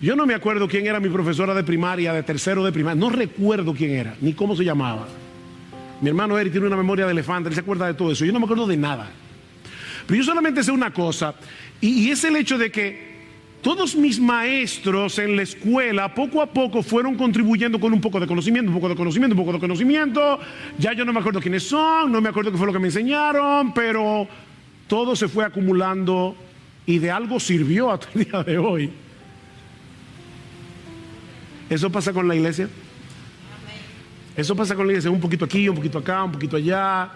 Yo no me acuerdo quién era mi profesora de primaria, de tercero de primaria. No recuerdo quién era, ni cómo se llamaba. Mi hermano Eric tiene una memoria de elefante, él se acuerda de todo eso. Yo no me acuerdo de nada. Pero yo solamente sé una cosa, y es el hecho de que todos mis maestros en la escuela poco a poco fueron contribuyendo con un poco de conocimiento, un poco de conocimiento, un poco de conocimiento. Ya yo no me acuerdo quiénes son, no me acuerdo qué fue lo que me enseñaron, pero todo se fue acumulando y de algo sirvió hasta el día de hoy. Eso pasa con la iglesia. Eso pasa con la iglesia, un poquito aquí, un poquito acá, un poquito allá.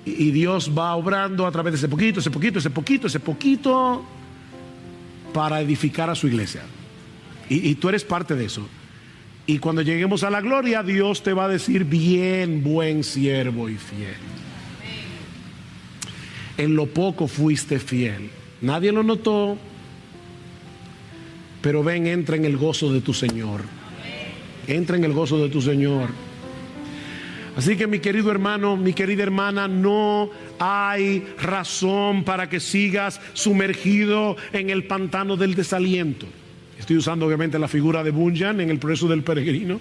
Y Dios va obrando a través de ese poquito, ese poquito, ese poquito, ese poquito, para edificar a su iglesia. Y tú eres parte de eso. Y cuando lleguemos a la gloria, Dios te va a decir: bien, buen siervo y fiel. En lo poco fuiste fiel. Nadie lo notó, pero ven, entra en el gozo de tu Señor. Entra en el gozo de tu Señor. Así que, mi querido hermano, mi querida hermana, no hay razón para que sigas sumergido en el pantano del desaliento. Estoy usando obviamente la figura de Bunyan en el progreso del peregrino.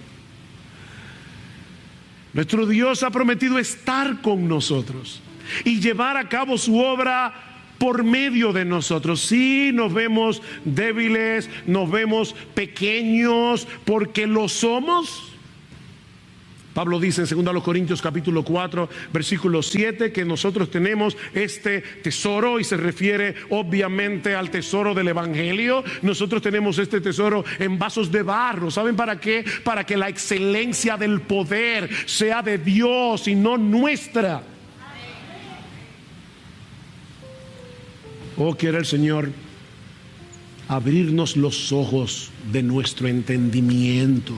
Nuestro Dios ha prometido estar con nosotros y llevar a cabo su obra por medio de nosotros. Sí, nos vemos débiles, nos vemos pequeños, porque lo somos. Pablo dice en 2 Corintios capítulo 4 versículo 7 que nosotros tenemos este tesoro, y se refiere obviamente al tesoro del evangelio. Nosotros tenemos este tesoro en vasos de barro. ¿Saben para qué? Para que la excelencia del poder sea de Dios y no nuestra. Oh, quiere el Señor abrirnos los ojos de nuestro entendimiento,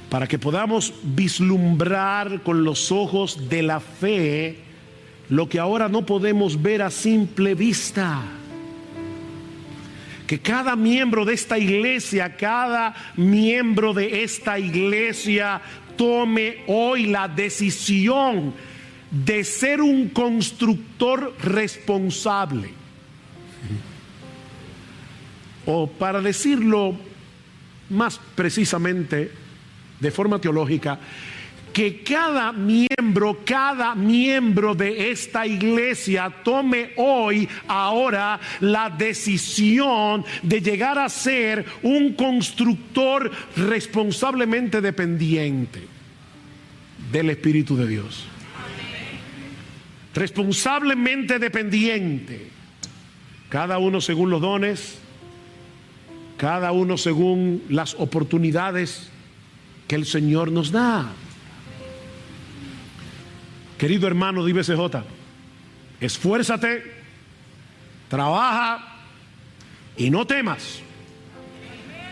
para que podamos vislumbrar con los ojos de la fe lo que ahora no podemos ver a simple vista. Que cada miembro de esta iglesia, cada miembro de esta iglesia tome hoy la decisión de ser un constructor responsable. O, para decirlo más precisamente, de forma teológica, que cada miembro de esta iglesia tome hoy, ahora, la decisión de llegar a ser un constructor responsablemente dependiente del Espíritu de Dios. Responsablemente dependiente, cada uno según los dones, cada uno según las oportunidades que el Señor nos da. Querido hermano de IBCJ, esfuérzate, trabaja y no temas,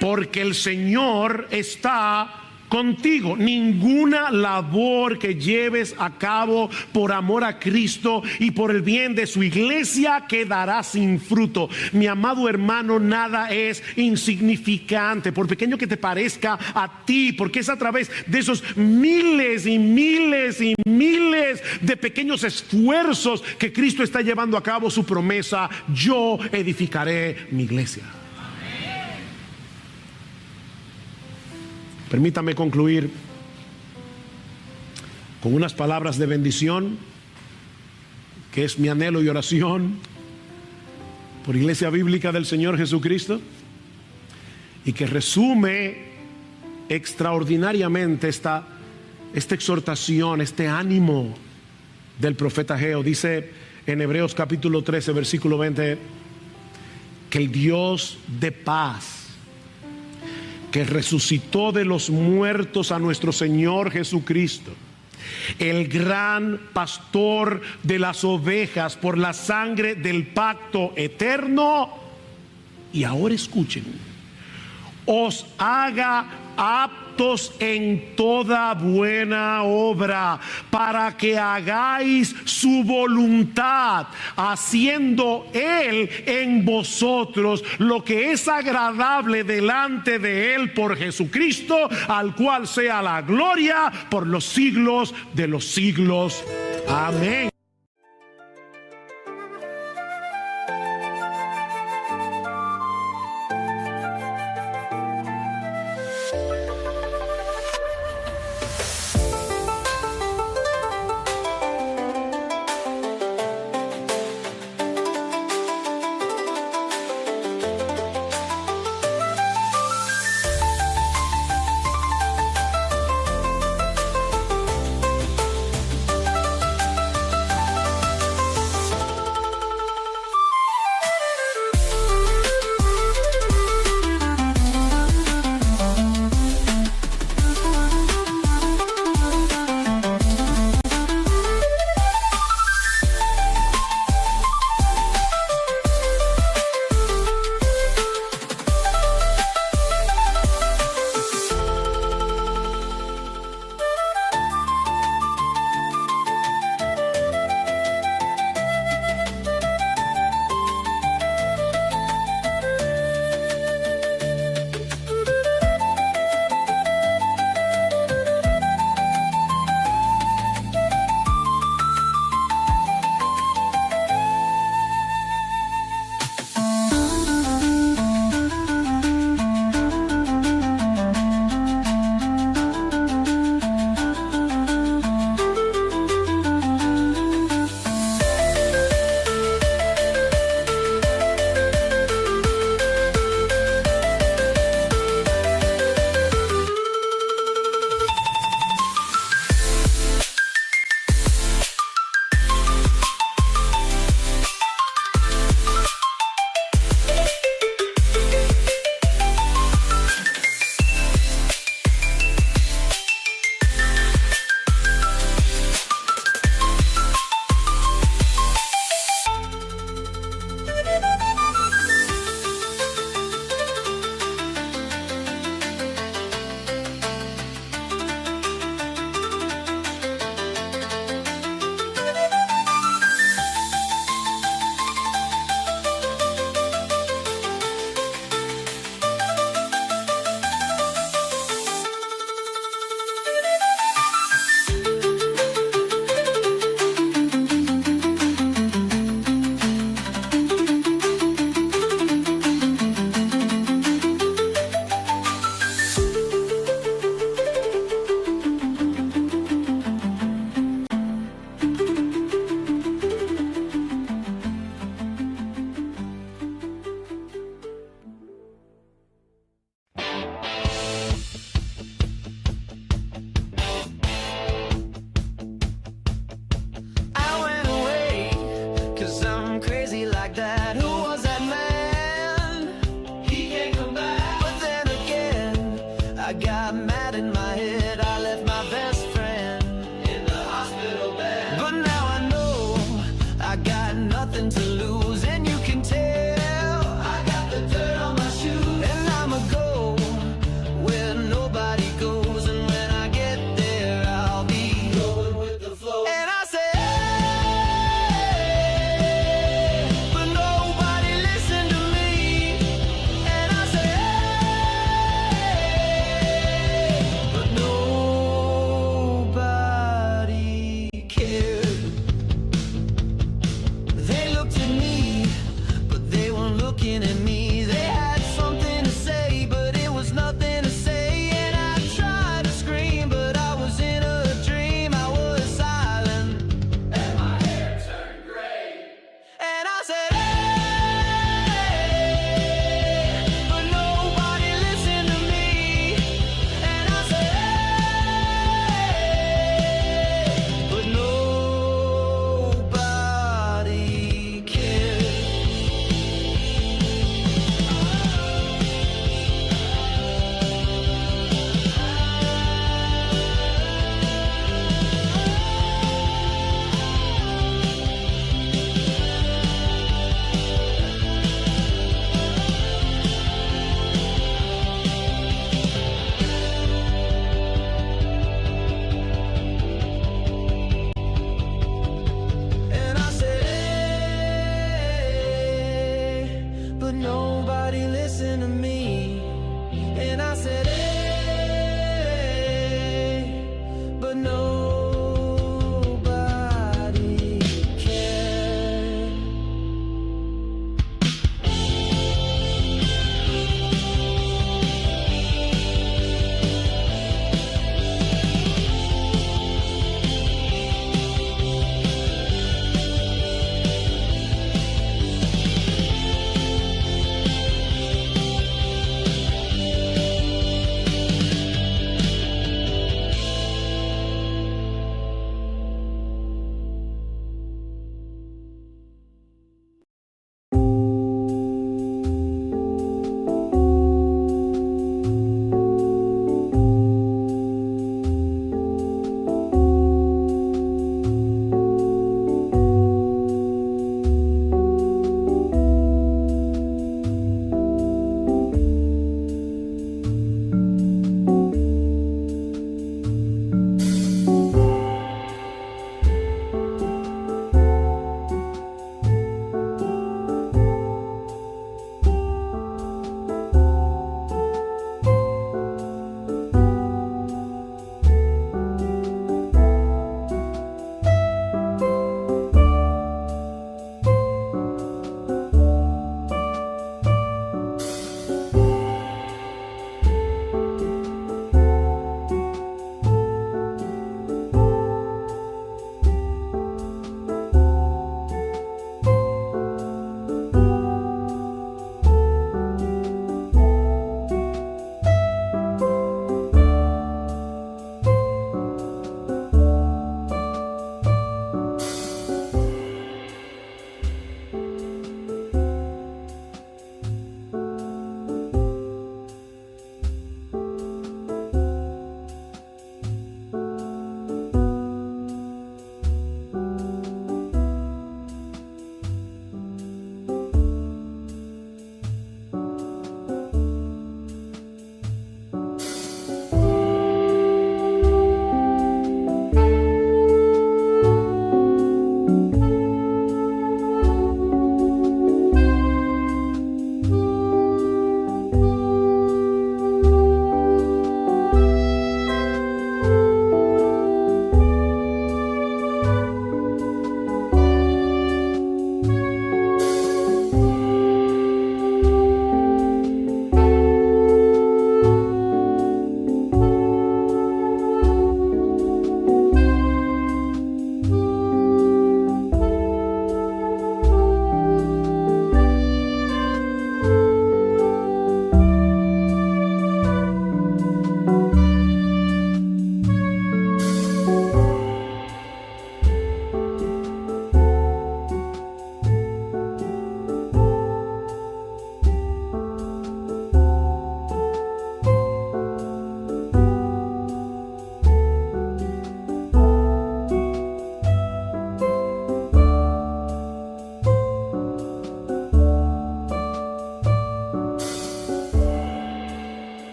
porque el Señor está contigo. Ninguna labor que lleves a cabo por amor a Cristo y por el bien de su iglesia quedará sin fruto. Mi amado hermano, nada es insignificante, por pequeño que te parezca a ti, porque es a través de esos miles y miles y miles de pequeños esfuerzos que Cristo está llevando a cabo su promesa: yo edificaré mi iglesia. Permítame concluir con unas palabras de bendición, que es mi anhelo y oración por Iglesia Bíblica del Señor Jesucristo, y que resume extraordinariamente esta exhortación, este ánimo del profeta Ageo. Dice en Hebreos capítulo 13, versículo 20, que el Dios de paz, que resucitó de los muertos a nuestro Señor Jesucristo, el gran pastor de las ovejas por la sangre del pacto eterno, y ahora escuchen, os haga aptos en toda buena obra, para que hagáis su voluntad, haciendo Él en vosotros lo que es agradable delante de Él por Jesucristo, al cual sea la gloria por los siglos de los siglos. Amén.